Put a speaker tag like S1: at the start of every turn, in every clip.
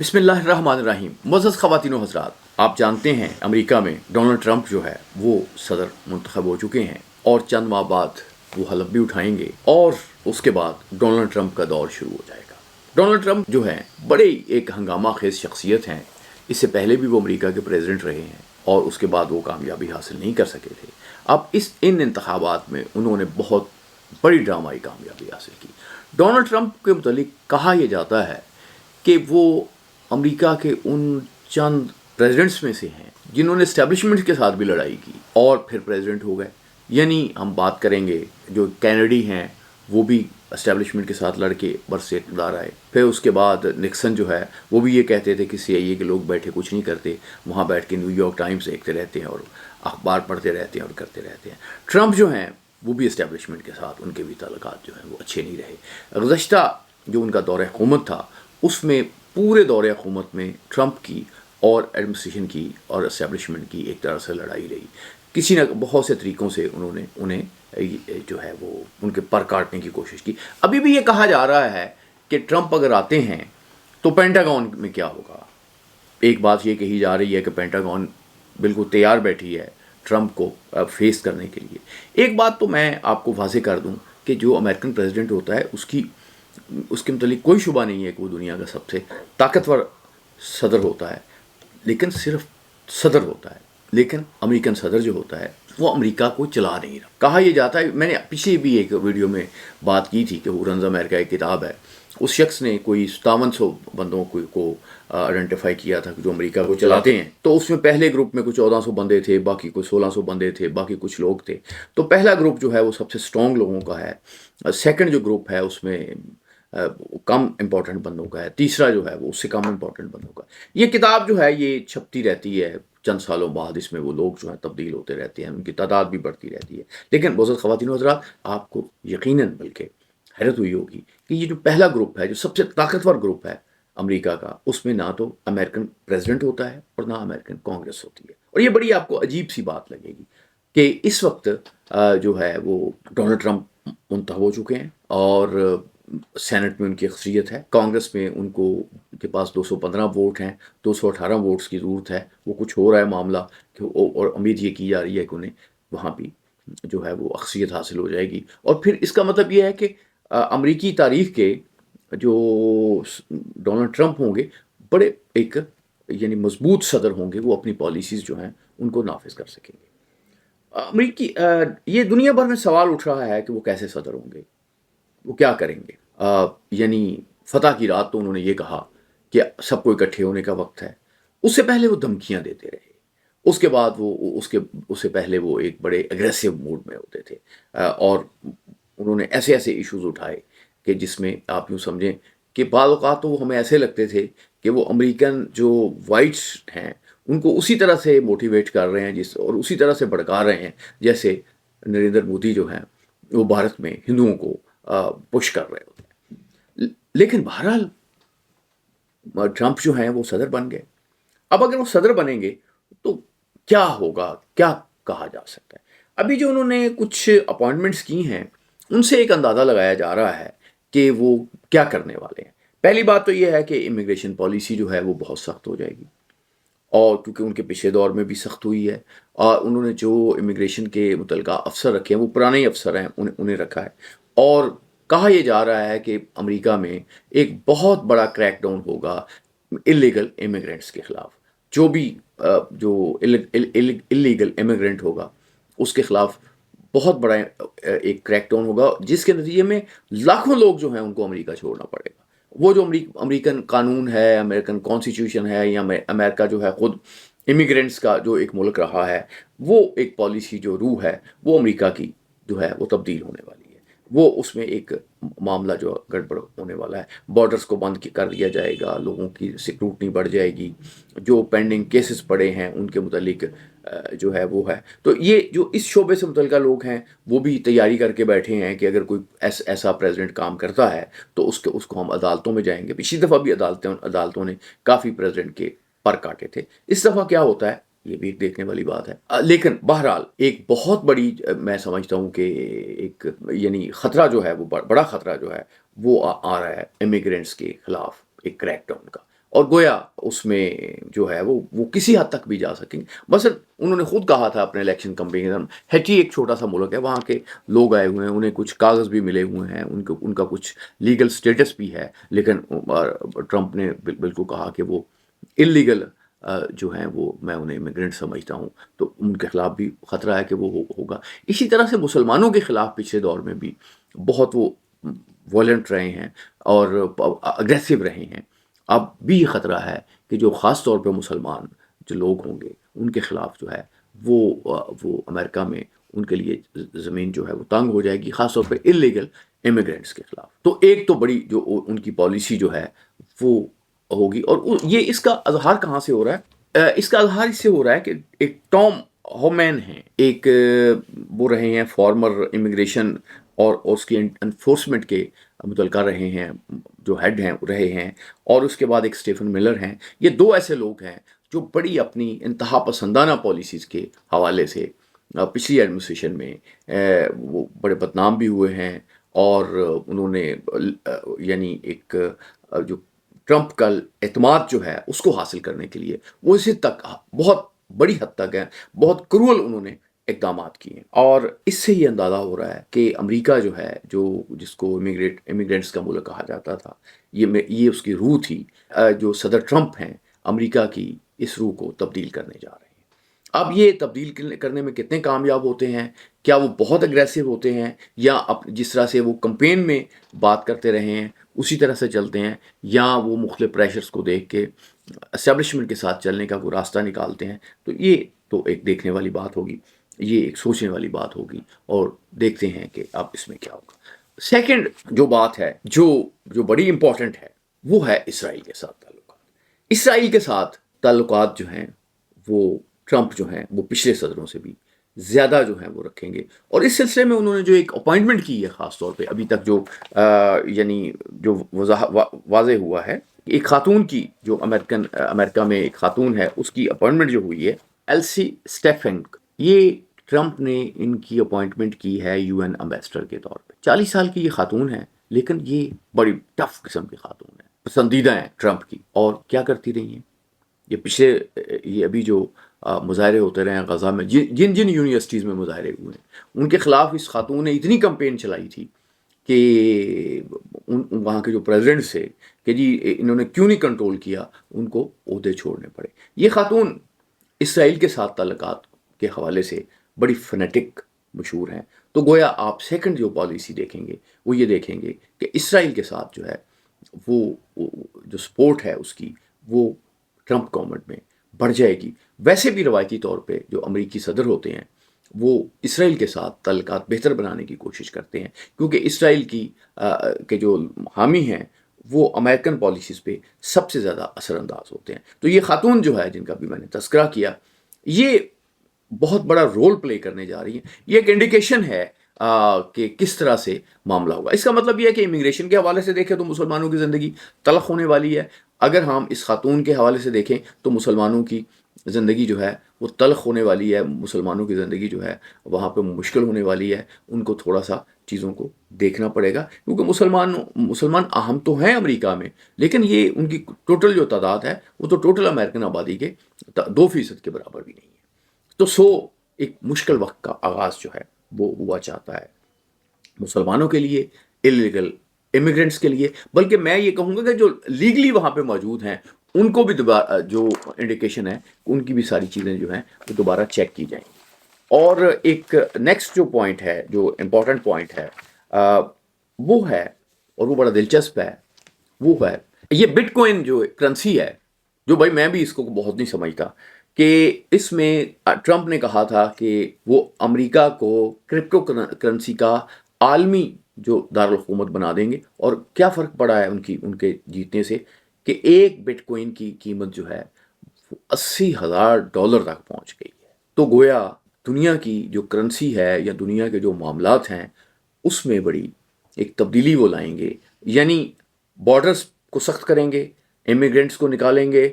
S1: بسم اللہ الرحمن الرحیم۔ معزز خواتین و حضرات، آپ جانتے ہیں امریکہ میں ڈونلڈ ٹرمپ جو ہے وہ صدر منتخب ہو چکے ہیں اور چند ماہ بعد وہ حلف بھی اٹھائیں گے اور اس کے بعد ڈونلڈ ٹرمپ کا دور شروع ہو جائے گا۔ ڈونلڈ ٹرمپ جو ہے بڑے ایک ہنگامہ خیز شخصیت ہیں۔ اس سے پہلے بھی وہ امریکہ کے پریزیڈنٹ رہے ہیں اور اس کے بعد وہ کامیابی حاصل نہیں کر سکے تھے۔ اب ان انتخابات میں انہوں نے بہت بڑی ڈرامائی کامیابی حاصل کی۔ ڈونلڈ ٹرمپ کے متعلق کہا یہ جاتا ہے کہ وہ امریکہ کے ان چند پریزیڈنٹس میں سے ہیں جنہوں نے اسٹیبلشمنٹ کے ساتھ بھی لڑائی کی اور پھر پریزیڈنٹ ہو گئے۔ یعنی ہم بات کریں گے جو کینیڈی ہیں، وہ بھی اسٹیبلشمنٹ کے ساتھ لڑ کے برسے اقتدار آئے۔ پھر اس کے بعد نکسن جو ہے وہ بھی یہ کہتے تھے کہ CIA کے لوگ بیٹھے کچھ نہیں کرتے، وہاں بیٹھ کے نیو یارک ٹائمز دیکھتے رہتے ہیں اور اخبار پڑھتے رہتے ہیں اور کرتے رہتے ہیں۔ ٹرمپ جو ہیں وہ بھی اسٹیبلشمنٹ کے ساتھ ان کے بھی تعلقات جو ہیں وہ اچھے نہیں رہے۔ گزشتہ جو ان کا دور حکومت تھا اس میں پورے دور حکومت میں ٹرمپ کی اور ایڈمنسٹریشن کی اور اسٹیبلشمنٹ کی ایک طرح سے لڑائی رہی۔ کسی نہ بہت سے طریقوں سے انہیں جو ہے وہ ان کے پر کاٹنے کی کوشش کی۔ ابھی بھی یہ کہا جا رہا ہے کہ ٹرمپ اگر آتے ہیں تو پینٹاگون میں کیا ہوگا۔ ایک بات یہ کہی جا رہی ہے کہ پینٹاگون بالکل تیار بیٹھی ہے ٹرمپ کو فیس کرنے کے لیے۔ ایک بات تو میں آپ کو واضح کر دوں کہ جو امریکن پریزیڈنٹ ہوتا ہے اس کے متعلق کوئی شبہ نہیں ہے کہ وہ دنیا کا سب سے طاقتور صدر ہوتا ہے، لیکن صرف صدر ہوتا ہے۔ لیکن امریکن صدر جو ہوتا ہے وہ امریکہ کو چلا نہیں رہا۔ کہا یہ جاتا ہے، میں نے پچھلی بھی ایک ویڈیو میں بات کی تھی کہ وہ رنز امریکہ ایک کتاب ہے، اس شخص نے کوئی 5700 بندوں کو آئیڈینٹیفائی کیا تھا جو امریکہ کو چلاتے ہیں۔ تو اس میں پہلے گروپ میں کچھ 1400 بندے تھے، باقی کچھ 1600 بندے تھے، باقی کچھ لوگ تھے۔ تو پہلا گروپ جو ہے وہ سب سے اسٹرانگ لوگوں کا ہے، سیکنڈ جو گروپ ہے اس میں کم امپورٹنٹ بندوں کا ہے، تیسرا جو ہے وہ اس سے کم امپورٹنٹ بندوں کا ہے۔ یہ کتاب جو ہے یہ چھپتی رہتی ہے، چند سالوں بعد اس میں وہ لوگ جو ہیں تبدیل ہوتے رہتے ہیں، ان کی تعداد بھی بڑھتی رہتی ہے۔ لیکن معزز خواتین و حضرات، آپ کو یقیناً بلکہ حیرت ہوئی ہوگی کہ یہ جو پہلا گروپ ہے، جو سب سے طاقتور گروپ ہے امریکہ کا، اس میں نہ تو امریکن پریزیڈنٹ ہوتا ہے اور نہ امریکن کانگریس ہوتی ہے۔ اور یہ بڑی آپ کو عجیب سی بات لگے گی کہ اس وقت جو ہے وہ ڈونلڈ ٹرمپ منتخب ہو چکے ہیں اور سینٹ میں ان کی اکثریت ہے، کانگریس میں ان کے پاس 215 ووٹ ہیں، 218 ووٹس کی ضرورت ہے۔ وہ کچھ ہو رہا ہے معاملہ کہ اور امید یہ کی جا رہی ہے کہ انہیں وہاں بھی جو ہے وہ اکثریت حاصل ہو جائے گی۔ اور پھر اس کا مطلب یہ ہے کہ امریکی تاریخ کے جو ڈونلڈ ٹرمپ ہوں گے بڑے ایک یعنی مضبوط صدر ہوں گے، وہ اپنی پالیسیز جو ہیں ان کو نافذ کر سکیں گے۔ امریکی یہ دنیا بھر میں سوال اٹھ رہا ہے کہ وہ کیسے صدر ہوں گے، وہ کیا کریں گے۔ یعنی فتح کی رات تو انہوں نے یہ کہا کہ سب کو اکٹھے ہونے کا وقت ہے۔ اس سے پہلے وہ دھمکیاں دیتے رہے، اس کے بعد اس سے پہلے وہ ایک بڑے اگریسو موڈ میں ہوتے تھے اور انہوں نے ایسے ایشوز اٹھائے کہ جس میں آپ یوں سمجھیں کہ بعض اوقات تو وہ ہمیں ایسے لگتے تھے کہ وہ امریکن جو وائٹس ہیں ان کو اسی طرح سے موٹیویٹ کر رہے ہیں اور اسی طرح سے بھڑکا رہے ہیں جیسے نریندر مودی جو ہیں وہ بھارت میں ہندوؤں کو پش کر رہے ہوتے ہیں۔ لیکن بہرحال ٹرمپ جو ہیں وہ صدر بن گئے۔ اب اگر وہ صدر بنیں گے تو کیا ہوگا، کیا کہا جا سکتا ہے۔ ابھی جو انہوں نے کچھ اپوائنٹمنٹس کی ہیں ان سے ایک اندازہ لگایا جا رہا ہے کہ وہ کیا کرنے والے ہیں۔ پہلی بات تو یہ ہے کہ امیگریشن پالیسی جو ہے وہ بہت سخت ہو جائے گی، اور کیونکہ ان کے پچھلے دور میں بھی سخت ہوئی ہے اور انہوں نے جو امیگریشن کے متعلقہ افسر رکھے ہیں وہ پرانے ہی افسر ہیں، انہیں رکھا ہے۔ اور کہا یہ جا رہا ہے کہ امریکہ میں ایک بہت بڑا کریک ڈاؤن ہوگا الیگل امیگرینٹس کے خلاف۔ جو بھی جو الیگل امیگرینٹ ہوگا اس کے خلاف بہت بڑا ایک کریک ڈاؤن ہوگا، جس کے نتیجے میں لاکھوں لوگ جو ہیں ان کو امریکہ چھوڑنا پڑے گا۔ وہ جو امریکن قانون ہے، امریکن کانسٹیٹیوشن ہے، یا امریکہ جو ہے خود امیگرینٹس کا جو ایک ملک رہا ہے، وہ ایک پالیسی جو روح ہے وہ امریکہ کی جو ہے وہ تبدیل ہونے والی ہے۔ وہ اس میں ایک معاملہ جو گڑبڑ ہونے والا ہے، بارڈرز کو بند کر دیا جائے گا، لوگوں کی سیکیورٹی بڑھ جائے گی، جو پینڈنگ کیسز پڑے ہیں ان کے متعلق جو ہے وہ ہے۔ تو یہ جو اس شعبے سے متعلقہ لوگ ہیں وہ بھی تیاری کر کے بیٹھے ہیں کہ اگر کوئی ایسا پریزیڈنٹ کام کرتا ہے تو اس کو ہم عدالتوں میں جائیں گے۔ پچھلی دفعہ بھی عدالتوں نے کافی پریزیڈنٹ کے پر کاٹے تھے۔ اس دفعہ کیا ہوتا ہے یہ بھی ایک دیکھنے والی بات ہے۔ لیکن بہرحال ایک بہت بڑی میں سمجھتا ہوں کہ ایک یعنی خطرہ جو ہے وہ بڑا خطرہ جو ہے وہ آ رہا ہے امیگرینٹس کے خلاف ایک کریک ڈاؤن کا۔ اور گویا اس میں جو ہے وہ کسی حد تک بھی جا سکیں گے. مثلا انہوں نے خود کہا تھا اپنے الیکشن کمپین کے دوران، ہیٹی ایک چھوٹا سا ملک ہے، وہاں کے لوگ آئے ہوئے ہیں، انہیں کچھ کاغذ بھی ملے ہوئے ہیں، ان کا کچھ لیگل سٹیٹس بھی ہے، لیکن ٹرمپ نے بالکل کہا کہ وہ انلیگل جو ہیں وہ میں انہیں امیگرینٹ سمجھتا ہوں. تو ان کے خلاف بھی خطرہ ہے کہ وہ ہوگا. اسی طرح سے مسلمانوں کے خلاف پچھلے دور میں بھی بہت وہ وائلنٹ رہے ہیں اور اگریسو رہے ہیں. اب بھی یہ خطرہ ہے کہ جو خاص طور پہ مسلمان جو لوگ ہوں گے ان کے خلاف جو ہے وہ امریکہ میں ان کے لیے زمین جو ہے وہ تنگ ہو جائے گی، خاص طور پہ انلیگل امیگرینٹس کے خلاف. تو ایک تو بڑی جو ان کی پالیسی جو ہے وہ ہوگی. اور یہ اس کا اظہار کہاں سے ہو رہا ہے؟ اس کا اظہار اس سے ہو رہا ہے کہ ایک ٹام ہومین ہیں، ایک وہ رہے ہیں فارمر امیگریشن اور اس کی انفورسمنٹ کے متعلقہ رہے ہیں، جو ہیڈ ہیں رہے ہیں، اور اس کے بعد ایک اسٹیفن ملر ہیں. یہ دو ایسے لوگ ہیں جو بڑی اپنی انتہا پسندانہ پالیسیز کے حوالے سے پچھلی ایڈمنسٹریشن میں وہ بڑے بدنام بھی ہوئے ہیں. اور انہوں نے یعنی ایک جو ٹرمپ کا اعتماد جو ہے اس کو حاصل کرنے کے لیے وہ اسی تک بہت بڑی حد تک ہے، بہت کرول انہوں نے اقدامات کیے ہیں. اور اس سے یہ اندازہ ہو رہا ہے کہ امریکہ جو ہے جس کو امیگرینٹس کا ملک کہا جاتا تھا، یہ اس کی روح تھی. جو صدر ٹرمپ ہیں امریکہ کی اس روح کو تبدیل کرنے جا رہے ہیں. اب یہ تبدیل کرنے میں کتنے کامیاب ہوتے ہیں؟ کیا وہ بہت اگریسو ہوتے ہیں، یا جس طرح سے وہ کمپین میں بات کرتے رہے ہیں اسی طرح سے چلتے ہیں، یا وہ مختلف پریشرز کو دیکھ کے اسٹیبلشمنٹ کے ساتھ چلنے کا کوئی راستہ نکالتے ہیں؟ تو یہ تو ایک دیکھنے والی بات ہوگی، یہ ایک سوچنے والی بات ہوگی، اور دیکھتے ہیں کہ اب اس میں کیا ہوگا. سیکنڈ جو بات ہے جو بڑی امپورٹنٹ ہے وہ ہے اسرائیل کے ساتھ تعلقات. اسرائیل کے ساتھ تعلقات جو ہیں وہ ٹرمپ جو ہیں وہ پچھلے صدروں سے بھی زیادہ جو ہیں وہ رکھیں گے. اور اس سلسلے میں انہوں نے جو ایک اپوائنٹمنٹ کی ہے خاص طور پہ ابھی تک جو یعنی جو واضح ہوا ہے، ایک خاتون کی جو امریکہ میں ایک خاتون ہے اس کی اپوائنٹمنٹ جو ہوئی ہے، ایلسی اسٹیفنک. یہ ٹرمپ نے ان کی اپوائنٹمنٹ کی ہے یو این امبیسڈر کے طور پہ. 40 سال کی یہ خاتون ہے، لیکن یہ بڑی ٹف قسم کی خاتون ہے، پسندیدہ ہیں ٹرمپ کی. اور کیا کرتی رہی ہیں یہ ابھی جو مظاہرے ہوتے رہے ہیں غزہ میں، جن یونیورسٹیز میں مظاہرے ہوئے ہیں ان کے خلاف اس خاتون نے اتنی کمپین چلائی تھی کہ وہاں کے جو پریزیڈنٹ تھے کہ جی انہوں نے کیوں نہیں کنٹرول کیا، ان کو عہدے چھوڑنے پڑے. یہ خاتون اسرائیل کے ساتھ تعلقات کے حوالے سے بڑی فنیٹک مشہور ہیں. تو گویا آپ سیکنڈ جو پالیسی دیکھیں گے وہ یہ دیکھیں گے کہ اسرائیل کے ساتھ جو ہے وہ جو سپورٹ ہے اس کی وہ ٹرمپ گورنمنٹ میں بڑھ جائے گی. ویسے بھی روایتی طور پہ جو امریکی صدر ہوتے ہیں وہ اسرائیل کے ساتھ تعلقات بہتر بنانے کی کوشش کرتے ہیں، کیونکہ اسرائیل کے جو حامی ہیں وہ امریکن پالیسیز پہ سب سے زیادہ اثر انداز ہوتے ہیں. تو یہ خاتون جو ہے جن کا بھی میں نے تذکرہ کیا، یہ بہت بڑا رول پلے کرنے جا رہی ہیں. یہ ایک انڈیکیشن ہے کہ کس طرح سے معاملہ ہوگا. اس کا مطلب یہ ہے کہ امیگریشن کے حوالے سے دیکھیں تو مسلمانوں کی زندگی تلخ ہونے والی ہے. اگر ہم اس خاتون کے حوالے سے دیکھیں تو مسلمانوں کی زندگی جو ہے وہ تلخ ہونے والی ہے، مسلمانوں کی زندگی جو ہے وہاں پہ مشکل ہونے والی ہے. ان کو تھوڑا سا چیزوں کو دیکھنا پڑے گا، کیونکہ مسلمان اہم تو ہیں امریکہ میں، لیکن یہ ان کی ٹوٹل جو تعداد ہے وہ تو ٹوٹل امریکن آبادی کے 2% کے برابر بھی نہیں ہے. تو ایک مشکل وقت کا آغاز جو ہے وہ ہوا چاہتا ہے مسلمانوں کے لیے، انلیگل امیگرینٹس کے لیے. بلکہ میں یہ کہوں گا کہ جو لیگلی وہاں پہ موجود ہیں ان کو بھی دوبارہ جو انڈیکیشن ہے ان کی بھی ساری چیزیں جو ہیں وہ دوبارہ چیک کی جائیں گی. اور ایک نیکسٹ جو پوائنٹ ہے، جو امپورٹنٹ پوائنٹ ہے وہ ہے، اور وہ بڑا دلچسپ ہے، وہ ہے یہ بٹ کوائن جو کرنسی ہے، جو بھائی میں بھی اس کو بہت نہیں سمجھتا کہ اس میں ٹرمپ نے کہا تھا کہ وہ امریکہ کو کرپٹو کرنسی کا عالمی جو دارالحکومت بنا دیں گے. اور کیا فرق پڑا ہے ان کے جیتنے سے کہ ایک بٹ کوائن کی قیمت جو ہے وہ $80,000 تک پہنچ گئی ہے. تو گویا دنیا کی جو کرنسی ہے یا دنیا کے جو معاملات ہیں اس میں بڑی ایک تبدیلی وہ لائیں گے. یعنی بارڈرز کو سخت کریں گے، امیگرینٹس کو نکالیں گے،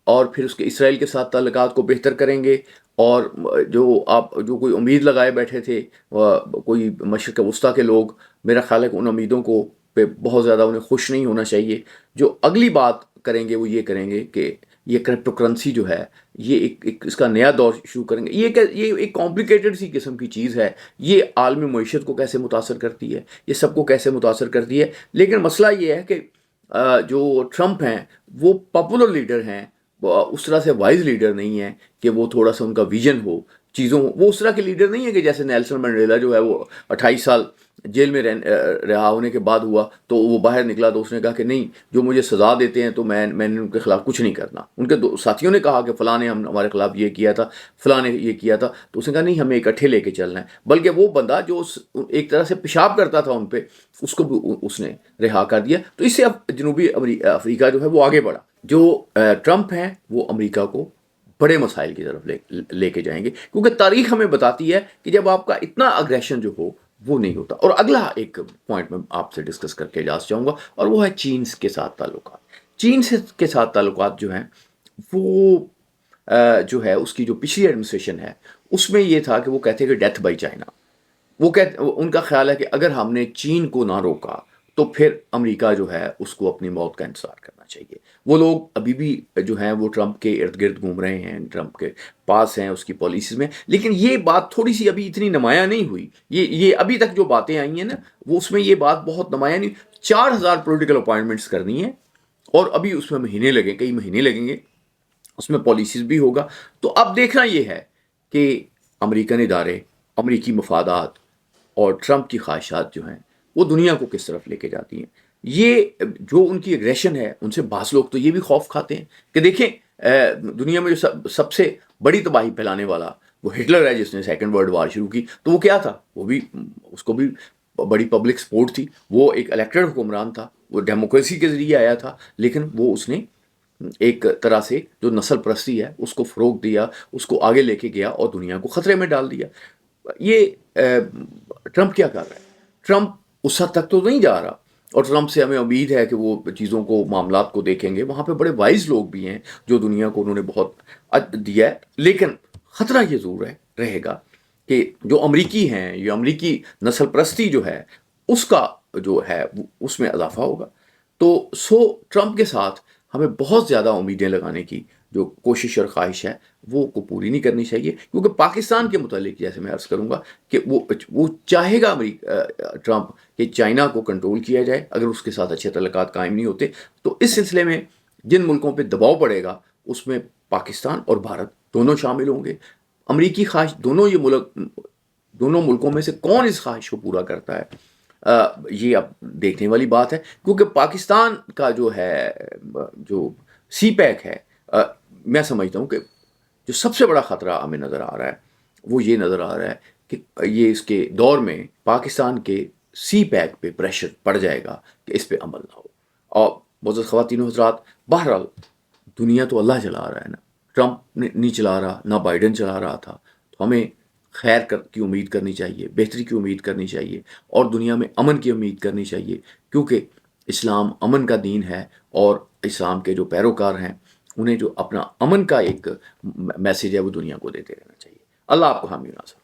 S1: اور پھر اس کے اسرائیل کے ساتھ تعلقات کو بہتر کریں گے. اور جو کوئی امید لگائے بیٹھے تھے کوئی مشرق وسطیٰ کے لوگ، میرا خیال ہے کہ ان امیدوں کو پہ بہت زیادہ انہیں خوش نہیں ہونا چاہیے. جو اگلی بات کریں گے وہ یہ کریں گے کہ یہ کرپٹو کرنسی جو ہے یہ ایک اس کا نیا دور شروع کریں گے. یہ ایک کمپلیکیٹڈ سی قسم کی چیز ہے. یہ عالمی معیشت کو کیسے متاثر کرتی ہے, یہ سب کو کیسے متاثر کرتی ہے. لیکن مسئلہ یہ ہے کہ جو ٹرمپ ہیں وہ پاپولر لیڈر ہیں, اس طرح سے وائز لیڈر نہیں ہے کہ وہ تھوڑا سا ان کا ویژن ہو چیزوں. وہ اس طرح کے لیڈر نہیں ہے کہ جیسے نیلسن منڈیلا جو ہے وہ 28 سال جیل میں رہا ہونے کے بعد ہوا تو وہ باہر نکلا تو اس نے کہا کہ نہیں, جو مجھے سزا دیتے ہیں تو میں نے ان کے خلاف کچھ نہیں کرنا. ان کے ساتھیوں نے کہا کہ فلاں نے ہمارے خلاف یہ کیا تھا, فلاں نے یہ کیا تھا, تو اس نے کہا نہیں, ہمیں اکٹھے لے کے چلنا ہے. بلکہ وہ بندہ جو ایک طرح سے پیشاب کرتا تھا ان پہ, اس کو بھی اس نے رہا کر دیا. تو اس سے اب جنوبی افریقہ جو ہے وہ آگے بڑھا. جو ٹرمپ ہیں وہ امریکہ کو بڑے مسائل کی طرف لے کے جائیں گے, کیونکہ تاریخ ہمیں بتاتی ہے کہ جب آپ کا اتنا اگریشن جو ہو وہ نہیں ہوتا. اور اگلا ایک پوائنٹ میں آپ سے ڈسکس کر کے اجازت چاہوں گا, اور وہ ہے چین کے ساتھ تعلقات. چین کے ساتھ تعلقات جو ہیں وہ جو ہے اس کی جو پچھلی ایڈمنسٹریشن ہے اس میں یہ تھا کہ وہ کہتے ہیں کہ ڈیتھ بائی چائنا. ان کا خیال ہے کہ اگر ہم نے چین کو نہ روکا تو پھر امریکہ جو ہے اس کو اپنی موت کا انتظار کرنا چاہیے. وہ لوگ ابھی بھی جو ہیں وہ ٹرمپ کے ارد گرد گھوم رہے ہیں, ٹرمپ کے پاس ہیں اس کی پالیسیز میں. لیکن یہ بات تھوڑی سی ابھی اتنی نمایاں نہیں ہوئی. یہ ابھی تک جو باتیں آئی ہیں نا وہ اس میں یہ بات بہت نمایاں نہیں. 4000 پولیٹیکل اپوائنٹمنٹس کرنی ہے اور ابھی اس میں کئی مہینے لگیں گے, اس میں پالیسیز بھی ہوگا. تو اب دیکھنا یہ ہے کہ امریکن ادارے, امریکی مفادات اور ٹرمپ کی خواہشات جو ہیں وہ دنیا کو کس طرف لے کے جاتی ہیں. یہ جو ان کی اگریشن ہے ان سے بعض لوگ تو یہ بھی خوف کھاتے ہیں کہ دیکھیں دنیا میں جو سب سے بڑی تباہی پھیلانے والا وہ ہٹلر ہے جس نے سیکنڈ ورلڈ وار شروع کی. تو وہ کیا تھا, وہ بھی اس کو بھی بڑی پبلک سپورٹ تھی. وہ ایک الیکٹڈ حکمران تھا, وہ ڈیموکریسی کے ذریعے آیا تھا, لیکن وہ اس نے ایک طرح سے جو نسل پرستی ہے اس کو فروغ دیا, اس کو آگے لے کے گیا اور دنیا کو خطرے میں ڈال دیا. یہ ٹرمپ کیا کر رہا ہے؟ ٹرمپ اس حد تک تو نہیں جا رہا, اور ٹرمپ سے ہمیں امید ہے کہ وہ چیزوں کو, معاملات کو دیکھیں گے. وہاں پہ بڑے وائز لوگ بھی ہیں جو دنیا کو انہوں نے بہت دیا ہے. لیکن خطرہ یہ ضرور رہے گا کہ جو امریکی ہیں, یہ امریکی نسل پرستی جو ہے اس کا جو ہے اس میں اضافہ ہوگا. تو ٹرمپ کے ساتھ ہمیں بہت زیادہ امیدیں لگانے کی جو کوشش اور خواہش ہے وہ کو پوری نہیں کرنی چاہیے. کیونکہ پاکستان کے متعلق جیسے میں عرض کروں گا کہ وہ چاہے گا ٹرمپ کہ چائنا کو کنٹرول کیا جائے اگر اس کے ساتھ اچھے تعلقات قائم نہیں ہوتے. تو اس سلسلے میں جن ملکوں پہ دباؤ پڑے گا اس میں پاکستان اور بھارت دونوں شامل ہوں گے. امریکی خواہش, دونوں ملکوں میں سے کون اس خواہش کو پورا کرتا ہے یہ اب دیکھنے والی بات ہے. کیونکہ پاکستان کا جو ہے جو سی پیک ہے, میں سمجھتا ہوں کہ جو سب سے بڑا خطرہ ہمیں نظر آ رہا ہے وہ یہ نظر آ رہا ہے کہ یہ اس کے دور میں پاکستان کے سی پیک پہ پریشر پڑ جائے گا کہ اس پہ عمل نہ ہو. اور معزز خواتین و حضرات, بہرحال دنیا تو اللہ چلا رہا ہے نا, ٹرمپ نہیں چلا رہا, نہ بائیڈن چلا رہا تھا. تو ہمیں خیر کی امید کرنی چاہیے, بہتری کی امید کرنی چاہیے, اور دنیا میں امن کی امید کرنی چاہیے. کیونکہ اسلام امن کا دین ہے, اور اسلام کے جو پیروکار ہیں انہیں جو اپنا امن کا ایک میسیج ہے وہ دنیا کو دیتے رہنا چاہیے. اللہ آپ کو حامی ناصر.